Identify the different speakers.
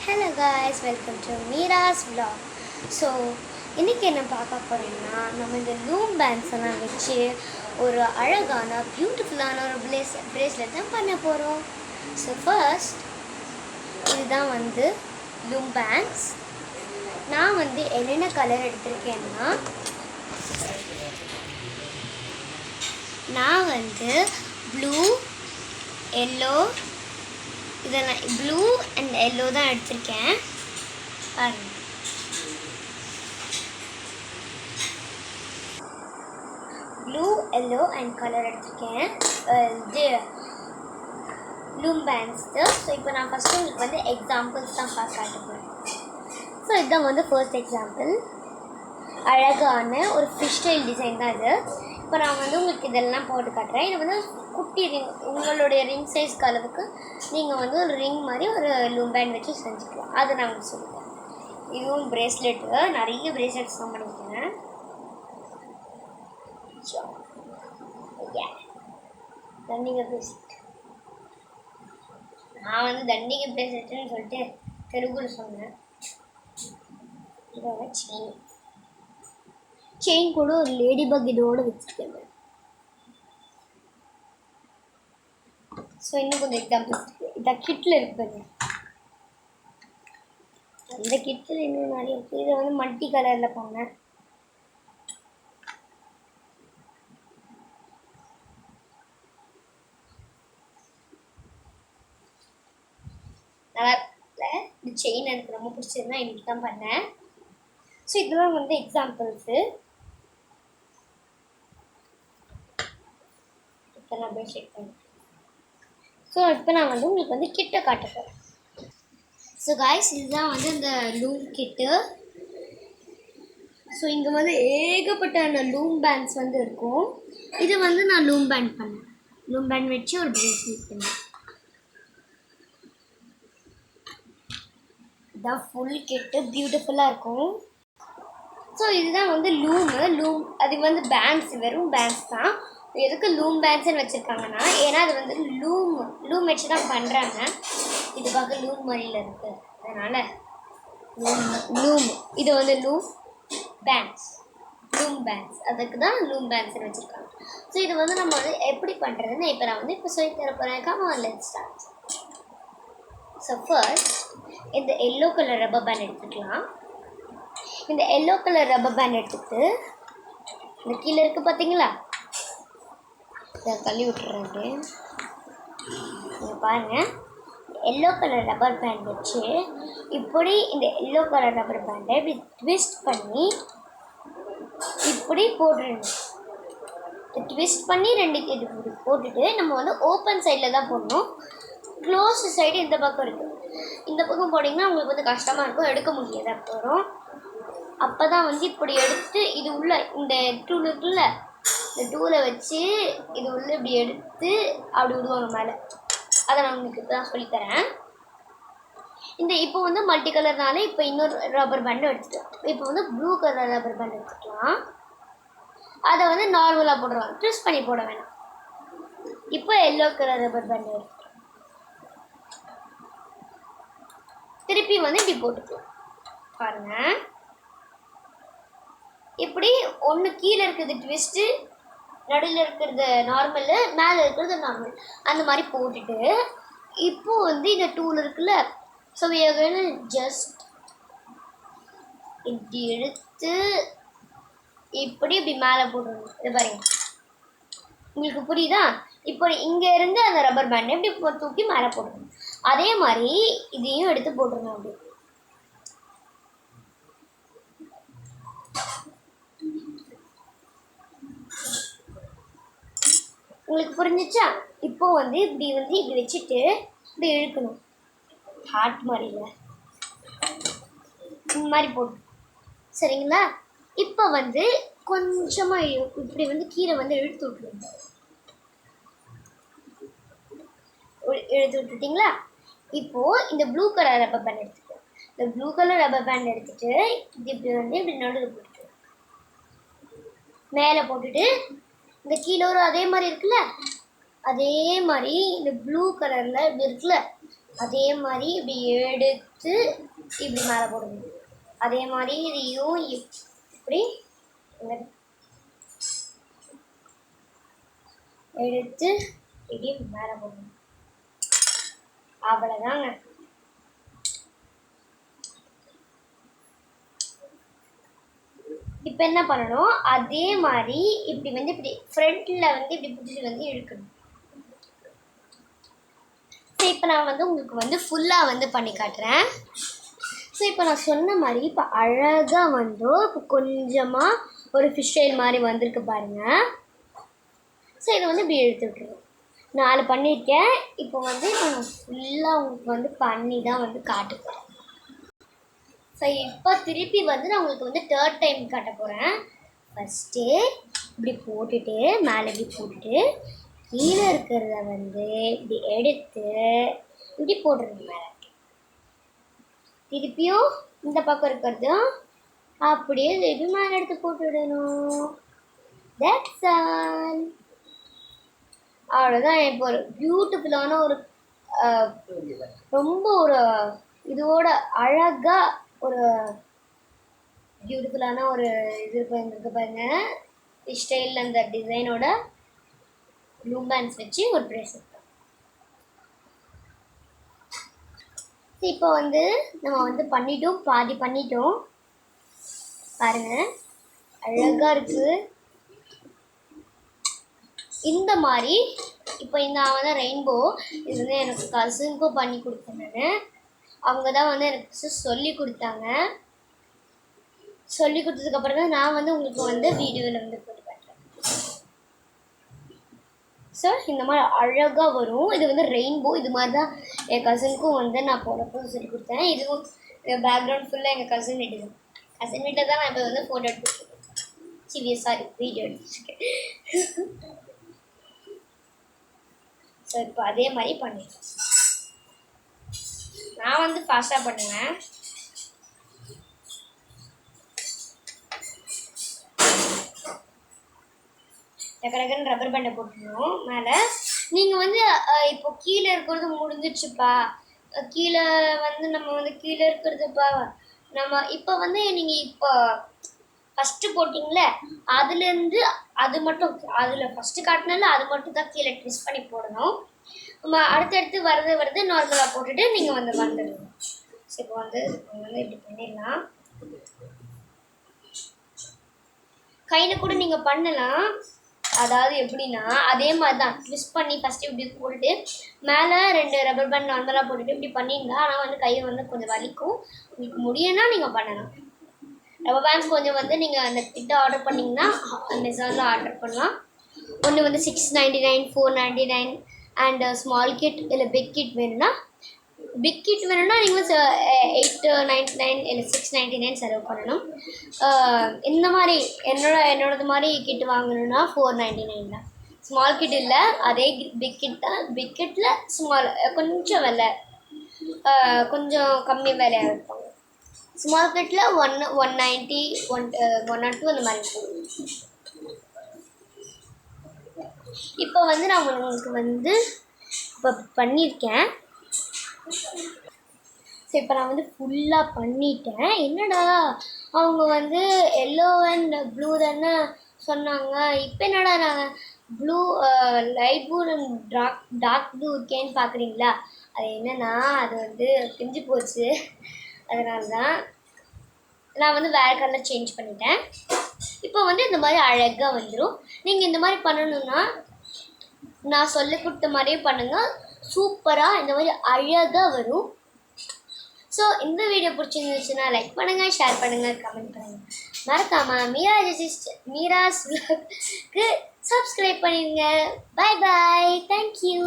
Speaker 1: Hello guys, welcome to Mira's vlog. So, இன்னைக்கு என்ன பார்க்க போறோம்னா நம்ம இந்த லூம் பேண்ட்ஸ் எல்லாம் வச்சு ஒரு அழகான பியூட்டிஃபுல்லான ஒரு பிரேஸ்லெட் தான் பண்ண போறோம். ஸோ ஃபர்ஸ்ட் இதுதான் வந்து லூம் பேண்ட்ஸ். நான் வந்து என்னென்ன கலர் எடுத்திருக்கேன்னா நான் வந்து ப்ளூ, எல்லோ, இதெல்லாம் ப்ளூ அண்ட் எல்லோ தான் எடுத்திருக்கேன். பாருங்க, ப்ளூ, எல்லோ அண்ட் கலர் எடுத்திருக்கேன். இது லூம் பேண்ட்ஸு. ஸோ இப்போ நான் ஃபஸ்ட்டு உங்களுக்கு வந்து எக்ஸாம்பிள்ஸ் தான் காட்ட போகிறேன். ஸோ இதுதான் வந்து ஃபர்ஸ்ட் எக்ஸாம்பிள். அழகான ஒரு ஃபிஷ் டெயில் டிசைன் தான் இது. இப்போ நான் வந்து உங்களுக்கு இதெல்லாம் போட்டு காட்டுறேன். இது வந்து குட்டி ரிங், உங்களுடைய ரிங் சைஸ்க்கு அளவுக்கு நீங்கள் வந்து ஒரு ரிங் மாதிரி ஒரு லூம் பேண்ட் வச்சு செஞ்சுக்கலாம். அதை நான் உங்களுக்கு சொல்லுவேன். இதுவும் பிரேஸ்லெட்டு, நிறைய பிரேஸ்லெட்ஸ் தான் பண்ணியிருக்கேன். தண்டிகை பிரேஸ்லெட், நான் வந்து தண்டிகை பிரேஸ்லெட்டுன்னு சொல்லிட்டு தெலுங்குல சொன்னேன். இதோட செயின் கூட ஒரு லேடி பக் இதோட வச்சுருக்கேன். ஸோ இன்னும் கொஞ்சம் எக்ஸாம்பிள்ஸ் இருக்குது. இந்த கிட்டில் இருக்குது, அந்த கிட்டில் இன்னும் நிறைய இருக்குது. இதை வந்து மல்டி கலரில் பண்ணேன். நல்லா இருக்குல்ல? இந்த செயின் எனக்கு ரொம்ப பிடிச்சிருந்தா இன்னைக்கு தான் பண்ணேன். ஸோ இதெல்லாம் வந்து எக்ஸாம்பிள்ஸு. இப்போ நான் போய் செக் பண்ணேன். ஸோ இப்போ நான் வந்து உங்களுக்கு வந்து கிட்ட காட்ட போகிறேன். ஸோ காய்ஸ், இதுதான் வந்து இந்த லூம் கிட்டு. ஸோ இங்கே வந்து ஏகப்பட்ட அந்த லூம் பேண்ட்ஸ் வந்து இருக்கும். இது வந்து நான் லூம் பேண்ட் பண்ணேன். லூம் பேண்ட் வச்சு ஒரு பிரேஸ்லெட் பண்ணேன். இதுதான் ஃபுல் கிட்டு, பியூட்டிஃபுல்லாக இருக்கும். ஸோ இதுதான் வந்து லூம் அது வந்து பேண்ட்ஸ், வெறும் பேண்ட்ஸ் தான். எதுக்கு லூம் பேண்ட்ஸ்ன்னு வச்சுருக்காங்கன்னா, ஏன்னா அது வந்து லூம் வச்சு தான் பண்ணுறாங்க. இது பார்க்க லூம் மாதிரியில் இருக்குது, அதனால் லூம். இது வந்து லூம் பேண்ட்ஸ், அதுக்கு தான் லூம் பேண்ட்ஸ்ன்னு வச்சுருக்காங்க. ஸோ இது வந்து நம்ம வந்து எப்படி பண்ணுறதுன்னு இப்போ நான் வந்து இப்போ சொல்லி தர போகிறேன். Come on, let's start. So first இந்த எல்லோ கலர் ரப்பர் பேண்ட் எடுத்துக்கலாம். இந்த எல்லோ கலர் ரப்பர் பேண்ட் எடுத்துக்கிட்டு இந்த கீழே இருக்குது பார்த்தீங்களா, இதை தள்ளி விட்டுறேன். அப்படியே நீங்கள் பாருங்கள், எல்லோ கலர் ரப்பர் பேண்ட் வச்சு இப்படி இந்த எல்லோ கலர் ரப்பர் பேண்டை இப்படி ட்விஸ்ட் பண்ணி இப்படி போட்டுருணும். ட்விஸ்ட் பண்ணி ரெண்டு இப்படி போட்டுட்டு நம்ம வந்து ஓப்பன் சைடில் தான் போடணும். க்ளோஸ் சைடு இந்த பக்கம் இருக்குது. இந்த பக்கம் போட்டிங்கன்னா உங்களுக்கு வந்து கஷ்டமாக இருக்கும், எடுக்க முடியாது. அப்புறம் அப்போ தான் வந்து இப்படி எடுத்து இது உள்ள இந்த டூல் இருக்குல்ல, இந்த டூலை வச்சு இது உள்ள இப்படி எடுத்து அப்படி விடுவாங்க மேலே. அதை நான் உங்களுக்கு இப்போ தான் சொல்லித்தரேன். இந்த இப்போ வந்து மல்டி கலர்னால இப்போ இன்னொரு ரப்பர் பேண்டு எடுத்துக்கலாம். இப்போ வந்து ப்ளூ கலர் ரப்பர் பேண்ட் எடுத்துக்கலாம். அதை வந்து நார்மலாக போடுறோம், ட்விஸ்ட் பண்ணி போட வேணாம். இப்போ எல்லோ கலர் ரப்பர் பேண்ட் எடுத்துக்கலாம். திருப்பி வந்து இப்படி போட்டுக்கலாம். பாருங்கள், இப்படி ஒன்று கீழே இருக்கிறது ட்விஸ்ட்டு, நடுவில் இருக்கிறது நார்மலு, மேலே இருக்கிறது நார்மல், அந்த மாதிரி போட்டுட்டு இப்போது வந்து இந்த டூல் இருக்குல்ல, ஸோ ஜஸ்ட் இப்படி எடுத்து இப்படி இப்படி மேலே போட்டுருணும். இது பாருங்க, உங்களுக்கு புரியுதா? இப்போ இங்கே இருந்து அந்த ரப்பர் பேண்டை இப்படி தூக்கி மேலே போட்டுருணும். அதே மாதிரி இதையும் எடுத்து போட்டுருணும். அப்படி உங்களுக்கு புரிஞ்சிச்சா? இப்போ வந்து இப்படி வச்சுட்டு இப்படி இழுக்கணும். ஹார்ட் மாதிரில இந்த மாதிரி போட்டு, சரிங்களா? இப்போ வந்து கொஞ்சமாக இப்படி வந்து கீழே வந்து இழுத்து விட்டுருங்க. இழுத்து விட்டுட்டிங்களா? இப்போது இந்த ப்ளூ கலர் ரப்பர் பேண்ட் எடுத்துட்டு, இந்த ப்ளூ கலர் ரப்பர் பேண்ட் எடுத்துகிட்டு இப்படி வந்து இப்படி நடுவில் போட்டுட்டு மேலே போட்டுட்டு இந்த கீழே ஒரு அதே மாதிரி இருக்குல்ல, அதே மாதிரி இந்த ப்ளூ கலரில் இப்படி இருக்குல்ல, அதே மாதிரி இப்படி எடுத்து இப்படி மேலே போடணும். அதே மாதிரி இதையும் இப்படி எடுத்து இப்படி மேலே போடணும். அவ்வளோதாங்க. இப்போ என்ன பண்ணணும், அதே மாதிரி இப்படி வந்து இப்படி ஃப்ரண்ட்டில் வந்து இப்படி பிடிச்சிட்டு வந்து இழுக்கணும். ஸோ இப்போ நான் வந்து உங்களுக்கு வந்து ஃபுல்லாக வந்து பண்ணி காட்டுறேன். ஸோ இப்போ நான் சொன்ன மாதிரி இப்போ அழகாக வந்து இப்போ கொஞ்சமாக ஒரு ஃபிஷ் ஆயில் மாதிரி வந்திருக்கு பாருங்கள். ஸோ இதை வந்து இப்படி எடுத்து விட்டுருவோம். 4 பண்ணியிருக்கேன். இப்போ வந்து நான் ஃபுல்லாக உங்களுக்கு வந்து பண்ணி தான் வந்து காட்டுப்பேன். ஸோ இப்போ திருப்பி வந்து நான் உங்களுக்கு வந்து 3rd டைம் காட்ட போகிறேன். ஃபஸ்ட்டு இப்படி போட்டுட்டு மேலே இப்படி போட்டுட்டு கீழே இருக்கிறத வந்து இப்படி எடுத்து இப்படி போட்டுருங்க மேலே. திருப்பியும் இந்த பக்கம் இருக்கிறதும் அப்படியே திருப்பி மேலே எடுத்து போட்டுவிடணும். That's all. அவ்வளோதான். இப்போ ஒரு பியூட்டிஃபுல்லான ஒரு ரொம்ப ஒரு இதோட அழகாக ஒரு பியூட்டிஃபுல்லான ஒரு இது இருக்கு பாருங்க. ஃபிஷ் ஸ்டைலில் அந்த டிசைனோட ப்ளூ பேண்ட்ஸ் வச்சு ஒரு ப்ரேஸ்லெட். இப்போ வந்து நம்ம வந்து பண்ணிட்டோம், பாதி பண்ணிட்டோம் பாருங்க. அழகாக இருக்குது. இந்த மாதிரி இப்போ இந்த வந்து ரெயின்போ இது வந்து எனக்கு கசினுக்கும் பண்ணி கொடுத்தேன் நான். அவங்க தான் வந்து எனக்கு சொல்லி கொடுத்தாங்க. சொல்லி கொடுத்ததுக்கப்புறம் தான் நான் வந்து உங்களுக்கு வந்து வீடியோவில் வந்து போட்டு காட்டுறேன். ஸோ இந்த மாதிரி அழகாக வரும். இது வந்து ரெயின்போ. இது மாதிரி தான் என் கசினுக்கும் வந்து நான் போனப்போ சொல்லி கொடுத்தேன். இதுவும் பேக்ரவுண்ட் ஃபுல்லாக எங்கள் கசின் வீட்டு தான். கசின் வீட்டில் தான் நான் இப்போ வந்து ஃபோட்டோ எடுத்துருக்கேன். சாரி வீடியோ எடுத்துருக்கேன். ஸோ இப்போ அதே மாதிரி பண்ணிடுறேன். நான் வந்து ஃபாஸ்ட்டாக பண்ணுவேன். டக்கடக்கன்னு ரப்பர் பேண்டை போட்டுருவோம் மேலே. நீங்கள் வந்து இப்போ கீழே இருக்கிறது முடிஞ்சிடுச்சுப்பா, கீழே வந்து நம்ம வந்து கீழே இருக்கிறதுப்பா நம்ம இப்போ வந்து நீங்கள் இப்போ ஃபஸ்ட்டு போட்டிங்களே அதுலேருந்து அது மட்டும் அதில் ஃபஸ்ட்டு காட்டினால அது மட்டும் தான் கீழே ட்விஸ்ட் பண்ணி போடணும். நம்ம அடுத்தடுத்து வருது நார்மலாக போட்டுட்டு நீங்கள் வந்து வந்துடுங்க. ஸோ இப்போ வந்து இப்படி பண்ணிடலாம். கையில் கூட நீங்கள் பண்ணலாம். அதாவது எப்படின்னா அதே மாதிரி தான் ட்விஸ்ட் பண்ணி ஃபஸ்ட்டு இப்படி போட்டுட்டு மேலே 2 ரப்பர் பேண்ட் நார்மலாக போட்டுட்டு இப்படி பண்ணியிருந்தா. ஆனால் வந்து கையை வந்து கொஞ்சம் வலிக்கும். உங்களுக்கு முடியும்னா நீங்கள் பண்ணலாம். ரப்பர் பேண்ட்ஸ் கொஞ்சம் வந்து நீங்கள் அந்த கிட்ட ஆர்டர் பண்ணிங்கன்னா அமேசானில் ஆர்டர் பண்ணலாம். ஒன்று வந்து 699, 499 அண்ட் ஸ்மால் கிட் இல்லை பிக் கிட் வேணும்னா நீங்கள் 899 இல்லை 699 செலவு பண்ணணும். இந்த மாதிரி என்னோடது மாதிரி கிட் வாங்கணுன்னா 499 தான். ஸ்மால் கிட் இல்லை, அதே பிக் கிட் தான். பிக் கிட்டில் ஸ்மால் கொஞ்சம் விலை கொஞ்சம் கம்மி விலையாக இருப்பாங்க. ஸ்மால் கிட்டில் 190, 102 அந்த மாதிரி இருக்கும். இப்போ வந்து நான் உங்களுக்கு வந்து இப்போ பண்ணியிருக்கேன். ஸோ இப்போ நான் வந்து ஃபுல்லாக பண்ணிட்டேன். என்னடா அவங்க வந்து எல்லோ அண்ட் ப்ளூ தானே சொன்னாங்க, இப்போ என்னடா நாங்கள் blue light blue and dark blue இருக்கேன்னு பார்க்குறீங்களா? அது என்னென்னா அது வந்து பிஞ்சு போச்சு. அதனால தான் நான் வந்து வேறு கலர் சேஞ்ச் பண்ணிட்டேன். இப்போ வந்து இந்த மாதிரி அழகாக வந்துடும். நீங்கள் இந்த மாதிரி பண்ணணுன்னா நான் சொல்லி கொடுத்த மாதிரியே பண்ணுங்கள். சூப்பராக இந்த மாதிரி அழகாக வரும். ஸோ இந்த வீடியோ பிடிச்சிருந்துச்சுன்னா லைக் பண்ணுங்கள், ஷேர் பண்ணுங்கள், கமெண்ட் பண்ணுங்கள். மறக்காமல் மீராஸ் vlogக்கு சப்ஸ்கிரைப் பண்ணிடுங்க. Bye bye. தேங்க்யூ.